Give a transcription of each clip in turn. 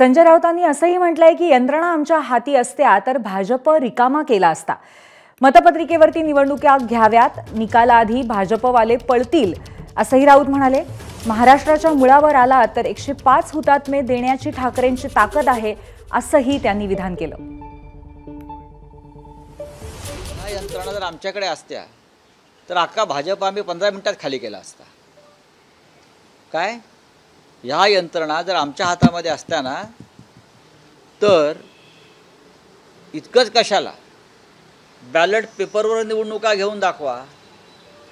संजय राऊतांनी असंही म्हटलंय की यंत्रणा आमच्या हाती असत्या तर भाजप रिकामा केला असता। मतपत्रिकेवरती निवडणुका घ्याव्यात, निकालाआधी भाजपवाले पळतील असंही राऊत म्हणाले। महाराष्ट्राच्या मुळावर आला तर 105 हुतात्मे देण्याची ठाकरेंची ताकद आहे असंही त्यांनी विधान केलं। हा यंत्रणा जर आमच्याकडे असत्या तर अख्खा भाजप आम्ही 15 मिनिटात खाली केला असता। काय ह्या यंत्रणा जर आमच्या हातामध्ये असत्या ना तर इतकंच कशाला, बॅलेट पेपरवर निवडणुका घेऊन दाखवा,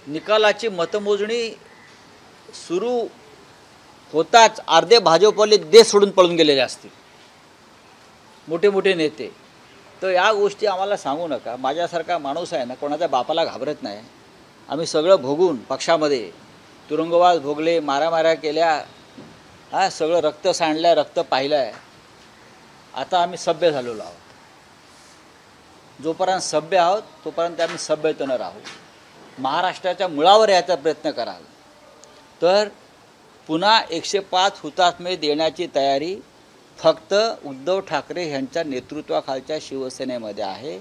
निकालाची मतमोजणी सुरू होताच अर्धे भाजपवाले देश सोडून पळून गेलेले असतील, मोठे मोठे नेते। तर या गोष्टी आम्हाला सांगू नका। माझ्यासारखा माणूस आहे ना, कोणाच्या बापाला घाबरत नाही। आम्ही सगळं भोगून पक्षामध्ये तुरुंगवास भोगले, मारामाऱ्या केल्या, सगळं रक्त सांडलं, रक्त पाहिलं। आता आम्ही सभ्य झालेलो आहोत। जोपर्यंत सभ्य आहोत तोपर्यंत आम्ही सभ्यतेनं राहू। महाराष्ट्राच्या मुळावर याचा प्रयत्न कराल तर पुन्हा 105 हुतात्मे देण्याची तयारी फक्त उद्धव ठाकरे यांच्या नेतृत्वाखालच्या शिवसेनेमध्ये आहे।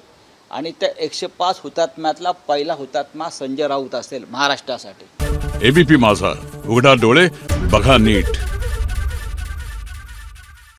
आणि त्या 105 हुतात्म्यातला पहिला हुतात्मा संजय राऊत असेल महाराष्ट्रासाठी। एबीपी माझा, उघडा डोळे बघा नीट।